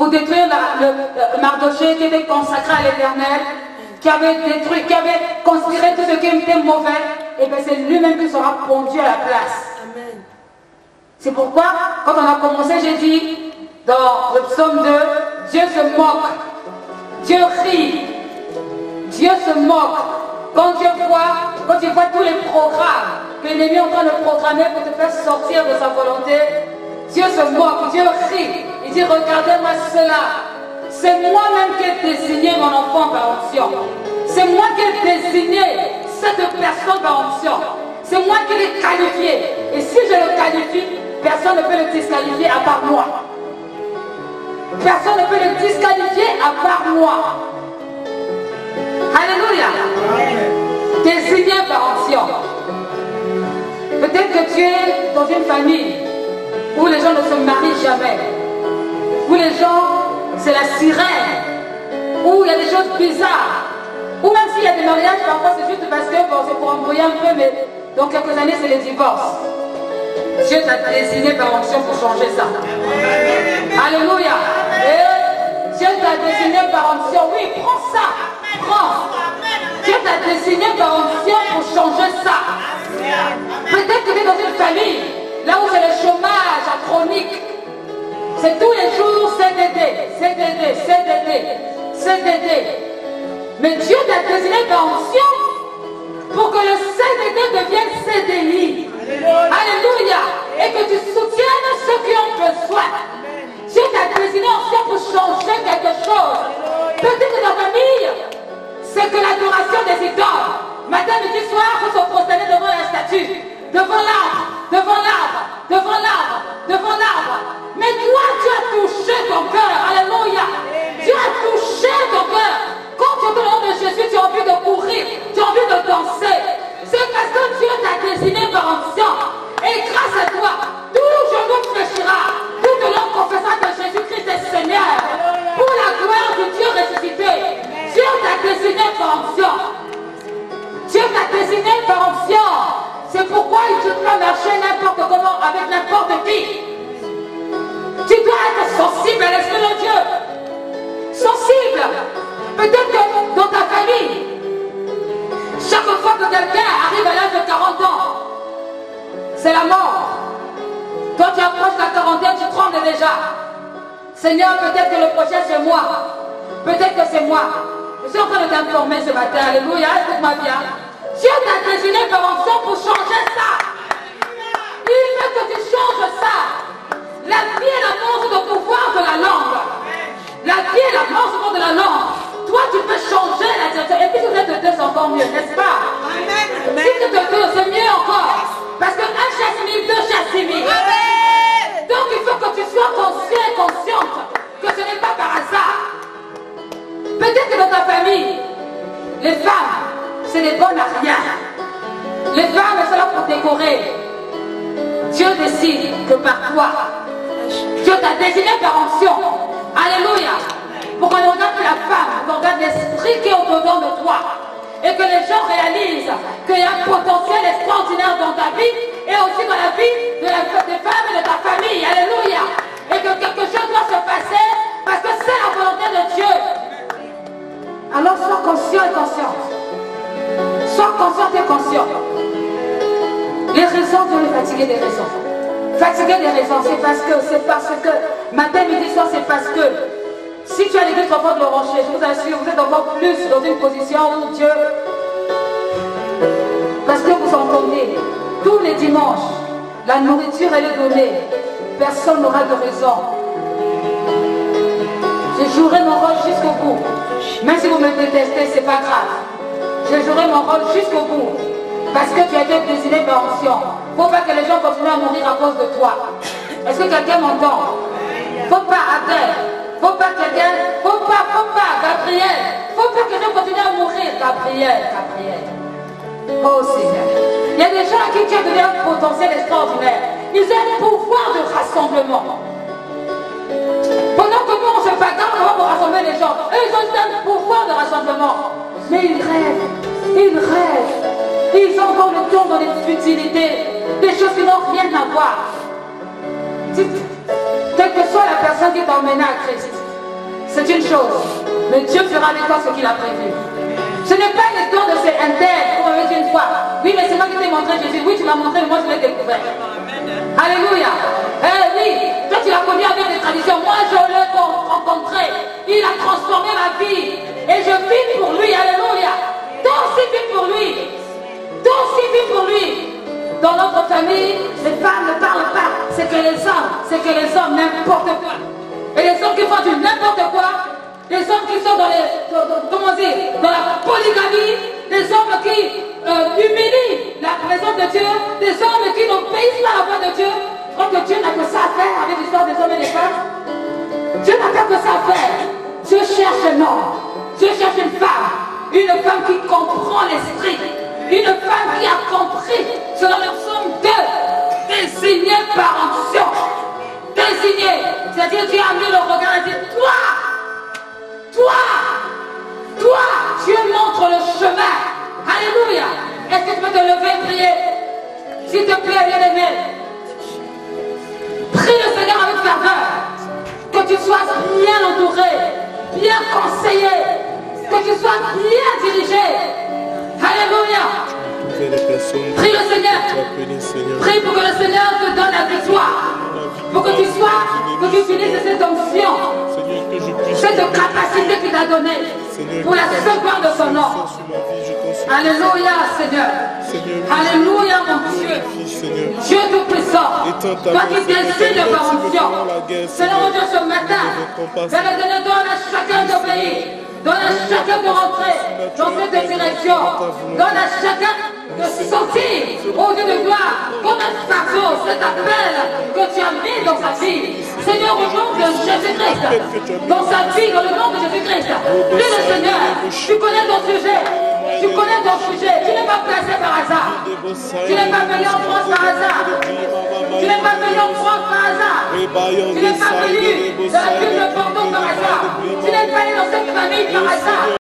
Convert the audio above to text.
pour détruire le Mardochée qui était consacré à l'Éternel, qui avait détruit, qui avait considéré tout ce qui était mauvais, et bien c'est lui-même qui sera pondu à la place. Amen. C'est pourquoi, quand on a commencé, j'ai dit, dans le psaume 2, Dieu se moque, Dieu rit, Dieu se moque. Quand tu vois tous les programmes que l'ennemi est en train de programmer pour te faire sortir de sa volonté, Dieu se moque, Dieu rit. Il dit, regardez-moi cela. C'est moi-même qui ai désigné mon enfant par onction. C'est moi qui ai désigné cette personne par onction. C'est moi qui l'ai qualifié. Et si je le qualifie, personne ne peut le disqualifier à part moi. Personne ne peut le disqualifier à part moi. Alléluia. Désigné par onction. Peut-être que tu es dans une famille où les gens ne se marient jamais. Où les gens, c'est la sirène. Où il y a des choses bizarres. Ou même s'il y a des mariages, parfois c'est juste parce que bon, c'est pour embrouiller un peu, mais dans quelques années c'est les divorces. Dieu t'a désigné par onction pour changer ça. Alléluia. Et Dieu t'a désigné par onction. Oui, prends ça. Prends. Dieu t'a désigné par onction pour changer ça. Peut-être que tu es dans une famille, là où c'est le chômage chronique. C'est tous les jours CDD, CDD, CDD, CDD. Mais Dieu t'a désigné par onction pour que le CDD devienne CDI. Alléluia. Et que tu soutiennes ceux qui ont besoin. Dieu t'a désigné onction pour changer quelque chose. Peut-être que ta famille, c'est que l'adoration des idoles. Matin, midi, soir, il faut se prosterner devant la statue, devant l'arbre, devant l'arbre, devant l'arbre, devant l'arbre. Mais toi, Dieu a touché ton cœur. Alléluia. Dieu a touché ton cœur. Quand tu es dans le nom de Jésus, tu as envie de courir, tu as envie de danser. C'est parce que Dieu t'a désigné par onction. Et grâce à toi, tout genou fléchira, toute langue confessera que Jésus-Christ est Seigneur. Pour la gloire de Dieu ressuscité. Dieu t'a désigné par onction. Dieu t'a désigné par onction. C'est pourquoi tu ne peux pas marcher n'importe comment avec n'importe qui. Tu dois être sensible à l'Esprit de Dieu. Sensible. Peut-être que dans ta famille, chaque fois que quelqu'un arrive à l'âge de 40 ans, c'est la mort. Toi tu approches la quarantaine, tu trembles déjà. Seigneur, peut-être que le prochain c'est moi. Peut-être que c'est moi. Je suis en train de t'informer ce matin. Alléluia, écoute-moi bien. Dieu t'a désigné par onction pour changer ça. Il veut que tu changes ça. La vie et la mort sont au pouvoir de la langue. La vie et la mort sont de la langue. Toi, tu peux changer la direction. Et puis, vous êtes deux, c'est encore mieux, n'est-ce pas? Amen. Si tu te deux, c'est mieux encore. Parce que un chasse mille, deux chasse mille. Donc, il faut que tu sois conscient et consciente que ce n'est pas par hasard. Peut-être que dans ta famille, les femmes, c'est des bonnes à rien. Les femmes sont là pour décorer. Dieu décide que par toi, Dieu t'a désigné par onction. Alléluia. Pour qu'on ne regarde plus la femme, qu'on regarde l'esprit qui est au-dedans de toi. Et que les gens réalisent qu'il y a un potentiel extraordinaire dans ta vie et aussi dans la vie des femmes et de ta famille. Alléluia. Et que quelque chose doit se passer parce que c'est la volonté de Dieu. Alors sois conscient et consciente. Sois consciente et conscient. Les raisons de me fatiguer des raisons. Fatiguer des raisons, c'est parce que matin, midi, soir, c'est parce que si tu as l'église enfant de l'Oranger, je vous assure, vous êtes encore plus dans une position où Dieu, parce que vous entendez, tous les dimanches, la nourriture elle est donnée, personne n'aura de raison. Je jouerai mon rôle jusqu'au bout. Même si vous me détestez, c'est pas grave. Je jouerai mon rôle jusqu'au bout. Parce que tu as été désigné par onction. Faut pas que les gens continuent à mourir à cause de toi. Est-ce que quelqu'un m'entend? Faut pas, Abel. Faut pas quelqu'un. Faut pas, Gabriel. Faut pas que les gens continuent à mourir, Gabriel. Oh Seigneur. Il y a des gens à qui tu as donné un potentiel extraordinaire. Ils ont un pouvoir de rassemblement. Pendant que nous on se bagarre pour rassembler les gens, eux ils ont un pouvoir de rassemblement. Mais ils rêvent. Ils ont encore le temps dans les futilités, des choses qui n'ont rien à voir. Quelle que soit la personne qui t'a emmené à Christ, c'est une chose. Mais Dieu fera avec toi ce qu'il a prévu. Ce n'est pas une histoire de ces intègres, comme on avait dit une fois. Oui, mais c'est moi qui t'ai montré Jésus. Oui, tu m'as montré, mais moi je l'ai découvert. Alléluia. Oui, toi tu l'as connu avec des traditions. Moi je l'ai rencontré. Il a transformé ma vie. Et je vis pour lui. Alléluia. Toi aussi vis pour lui. Toi aussi vis pour lui. Dans notre famille, les femmes ne parlent pas. C'est que les hommes n'importe quoi. Et les hommes qui font du n'importe quoi, les hommes qui sont dans la polygamie, des hommes qui humilient la présence de Dieu, des hommes qui n'obéissent pas à la voix de Dieu. Je crois que Dieu n'a que ça à faire avec l'histoire des hommes et des femmes. Dieu n'a pas que ça à faire. Dieu cherche un homme. Dieu cherche une femme qui comprend l'esprit, une femme qui a compris, selon le psaume 2, désignée par onction. Désignée, c'est-à-dire Dieu a mis le regard et dit, toi, Dieu montre le chemin. Alléluia. Est-ce que tu peux te lever et prier? S'il te plaît, bien-aimé. Prie le Seigneur avec ferveur. Que tu sois bien entouré, bien conseillé, que tu sois bien dirigé. Alléluia. Prie le Seigneur. Prie pour que le Seigneur te donne la victoire. Pour que tu utilises cette onction, cette capacité qu'il t'a donnée pour la seule gloire de son nom. Alléluia, Seigneur. Alléluia, mon Dieu. Dieu Tout-Puissant, toi qui décides de par onction. Seigneur, mon Dieu, ce matin, Seigneur, donne à chacun d'obéir. Donne à chacun de rentrer dans cette direction. Donne à chacun de sortir au Dieu de gloire comme un fardeau, cet appel que tu as mis dans sa vie. Seigneur, au nom de Jésus-Christ, dans sa vie, dans le nom de Jésus-Christ, prie le Seigneur, tu connais ton sujet. Tu connais ton sujet. Tu n'es pas placé par hasard. Tu n'es pas venu en France par hasard. Tu n'es pas venu en France par hasard. Tu n'es pas venu dans la ville de Bordeaux par hasard. Tu n'es pas né dans cette famille par hasard.